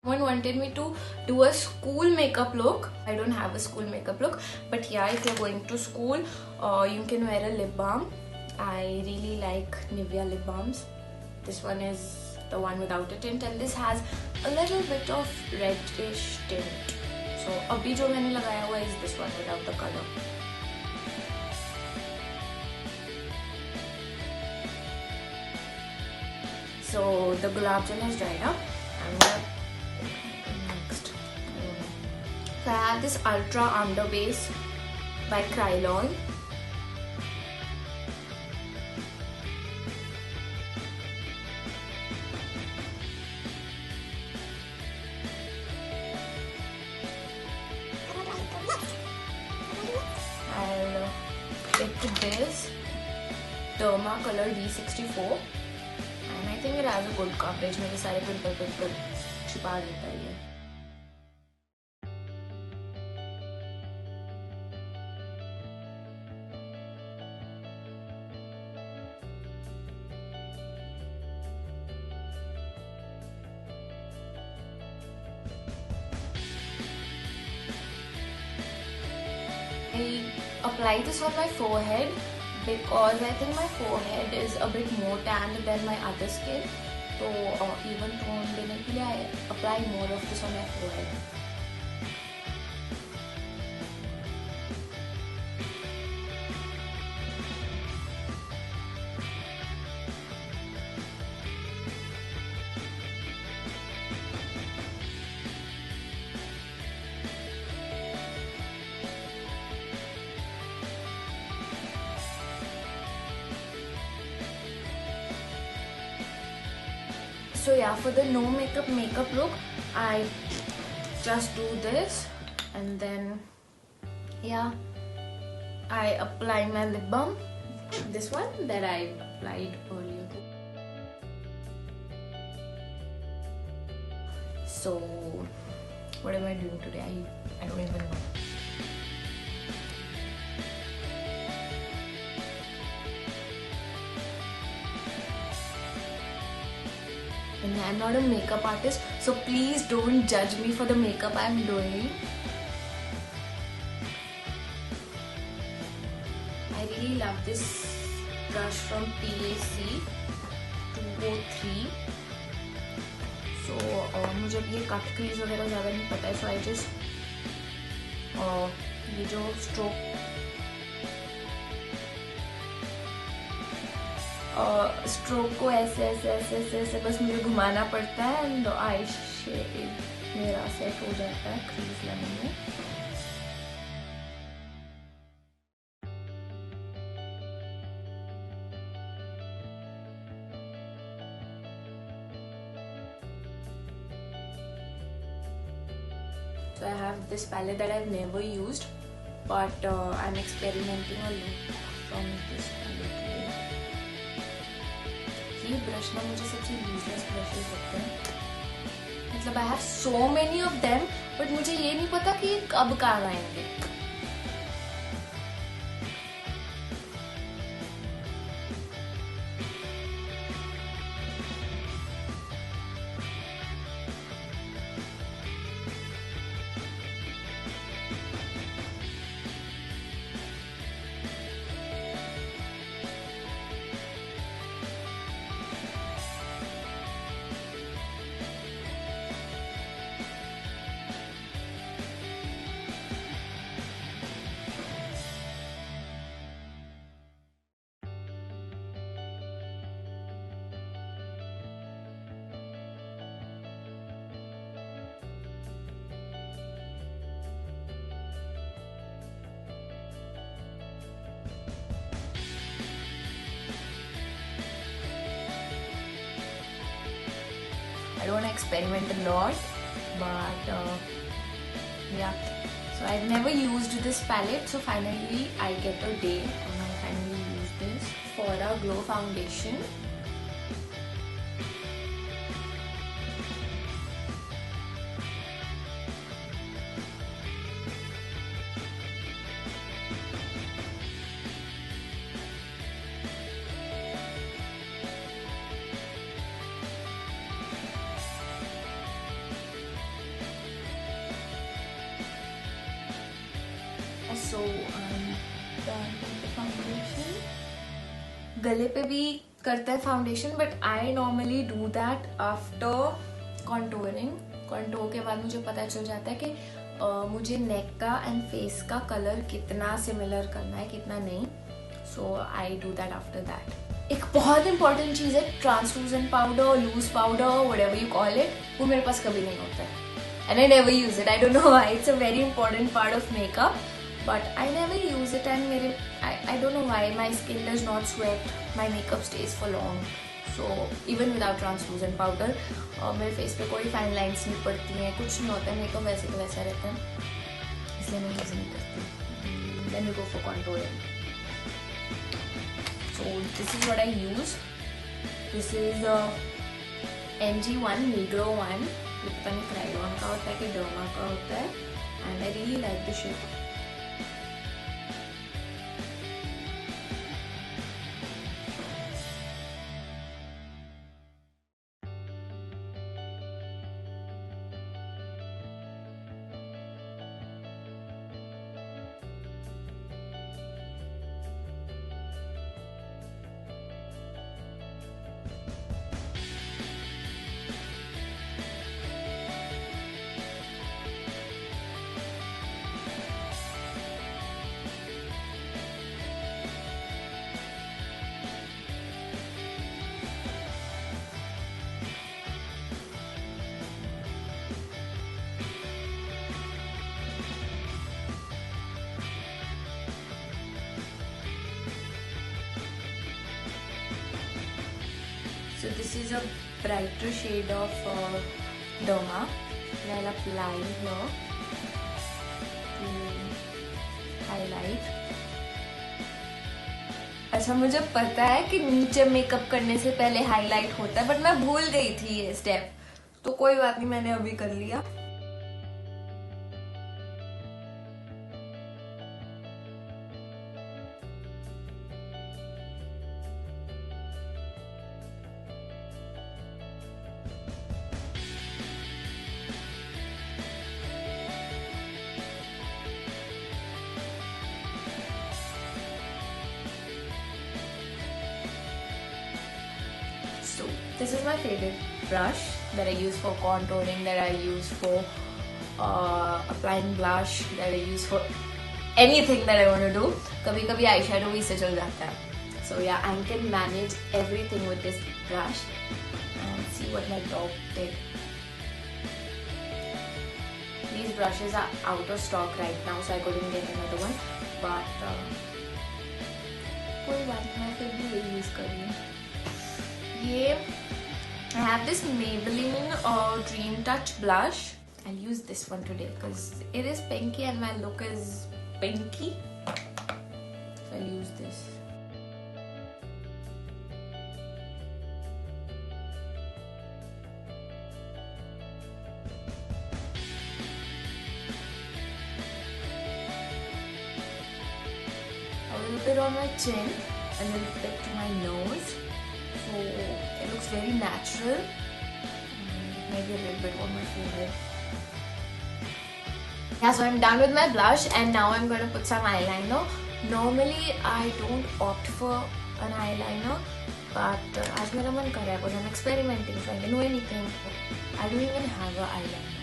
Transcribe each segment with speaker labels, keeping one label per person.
Speaker 1: Someone wanted me to do a school makeup look. I don't have a school makeup look, but yeah, if you're going to school, you can wear a lip balm. I really like Nivea lip balms. This one is the one without a tint, and this has a little bit of reddish tint. So abhi jo maine lagaya hua is this one without the color. So the gulab jal has dried up. I'm gonna next. So I have this Ultra Under Base by Krylon. I'll pick this Derma Color D64. And I think it has a good coverage. मेरे सारे pimple छिपा देता है ये. I apply this on my forehead because I think my forehead is a bit more tanned than my other skin. So even tone देने के लिए I apply more of this on my forehead. So yeah, for the no makeup look, I just do this, and then yeah, I apply my lip balm, this one that I applied earlier. So what am I doing today? I don't even know. And I'm not a makeup artist, so please don't judge me for the makeup I'm doing. I really love this brush from PAC 203. So मुझे अब ये cut crease वगैरह ज़्यादा नहीं पता है, so I just ये जो स्ट्रोक स्ट्रोक को ऐसे ऐसे ऐसे ऐसे ऐसे बस मुझे घुमाना पड़ता है, एंड आई शेड मेरा सेट हो जाता है क्रीज लाइन में. So I have this palette that I've never used, but I'm experimenting a look from this palette. ये ब्रश ना मुझे सबसे यूजलेस ब्रशेस लगते हैं. मतलब I have so many of them, but मुझे ये नहीं पता कि ये कब काम आएंगे. I don't experiment a lot, but yeah. So I've never used this palette, so finally I get a day when I finally use this for a glow foundation. So I'm done with the foundation. गले पे भी करता है foundation, but I normally do that after contouring. Contour के बाद मुझे पता चल जाता है कि मुझे नेक का एंड फेस का कलर कितना सिमिलर करना है, कितना नहीं. So I do that after that. एक बहुत इंपॉर्टेंट चीज़ है translucent powder, loose powder, whatever you call it. वो मेरे पास कभी नहीं होता है and I never use it. I don't know why. It's a very important part of makeup, but I never use it. And I don't know why my skin does not sweat. My makeup stays for long. So even without translucent powder, मेरे face पे कोई fine lines नहीं पड़ती हैं, कुछ नहीं होता है. makeup वैसे का वैसा रहता है, इसलिए मैं यूज़ नहीं करती. Then we go for contouring. So this is what I use. This is MG1 Migro 1. पता नहीं क्रायोन का होता है कि डर्मा का होता है. And I really like the shade. So this is a brighter shade of Derma. I'll apply here to highlight. अच्छा, मुझे पता है कि नीचे मेकअप करने से पहले हाईलाइट होता है, बट मैं भूल गई थी ये स्टेप. तो कोई बात नहीं, मैंने अभी कर लिया. So this is my favorite brush that I use for contouring, that I use for applying blush, that I use for anything that I want to do. कभी कभी eyeshadow भी इससे चल जाता है. So yeah, I can manage everything with this brush. And see what my dog did. These brushes are out of stock right now, so I couldn't get another one. But कोई बात नहीं, मैं फिर भी यही यूज कर रही हूँ. ये I have this Maybelline Dream Touch blush. I'll use this one today because it is pinky and my look is pinky. So I'll use this. A little bit on my chin, a little bit to my nose. So it looks very natural. Maybe a little bit on my forehead. Yeah, so I'm done with my blush and now I'm going to put some eyeliner. Normally I don't opt for an eyeliner, but आज मेरा मन कर रहा है because I'm experimenting, so I can do anything. I don't even have an eyeliner.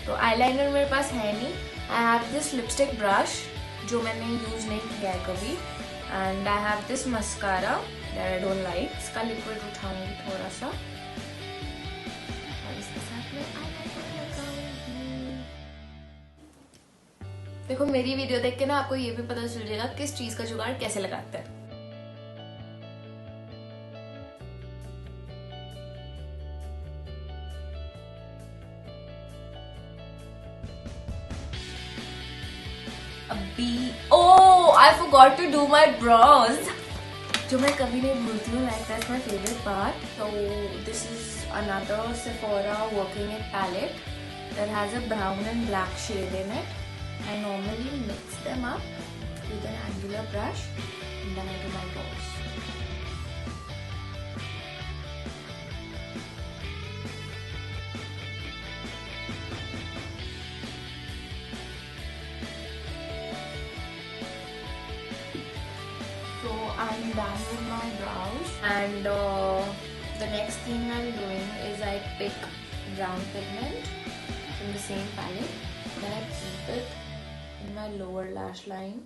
Speaker 1: तो eyeliner मेरे पास है नहीं. I have this lipstick brush जो मैंने use नहीं किया है कभी. And I have this mascara that I don't like. इसका लिक्विड उठाऊंगी थोड़ा सा और इसके साथ में eyeliner लगाऊंगी. देखो मेरी वीडियो देख के ना आपको ये भी पता चल जाएगा किस चीज का जुगाड़ कैसे लगाते हैं. Oh, I forgot to do my brows. जो मैं कभी नहीं भूलती हूँ. Like that's my favorite part. So this is another Sephora Working It palette that has a brown and black shade in it. I normally mix them up with an angular brush and then I do my brows. done with my brows, and the next thing I'm doing is I pick brown pigment from the same palette, then I keep it in my lower lash line.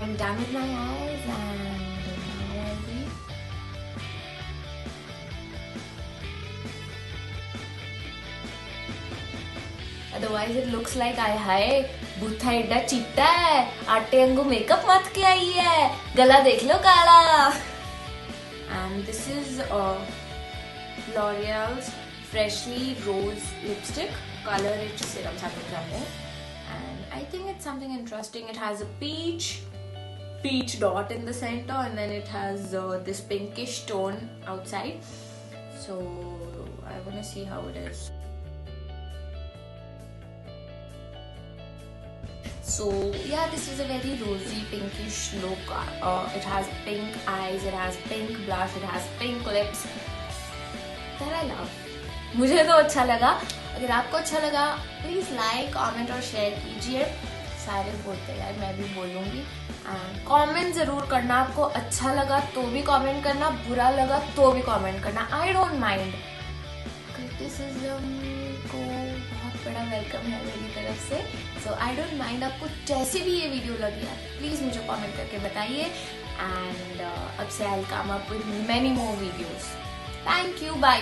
Speaker 1: I'm done with my eyes, and now I'll be otherwise it looks like I हाय बूथा एडा चिट्टा है, आटे अंगू makeup मत के आई है, गला देख लो काला. And this is L'Oreal's Freshly Rose lipstick, color rich serum satin, and I think it's something interesting. It has a peach dot in the center, and then it has this pinkish tone outside. So I want to see how it is. So yeah, this is a very rosy pinkish look. It has pink eyes, it has pink blush, it has pink lips. That I love. मुझे तो अच्छा लगा. अगर आपको अच्छा लगा please like, comment और share कीजिए. सारे बोलते हैं, मैं भी बोलूंगी. एंड कमेंट जरूर करना. आपको अच्छा लगा तो भी कमेंट करना, बुरा लगा तो भी कमेंट करना. I don't mind. क्रिटिसिज्म को बहुत बड़ा वेलकम है मेरी तरफ से. सो आई डोंट माइंड. आपको जैसे भी ये वीडियो लगी है प्लीज मुझे कमेंट करके बताइए. एंड अब से I will come up with many more videos. Thank you. Bye.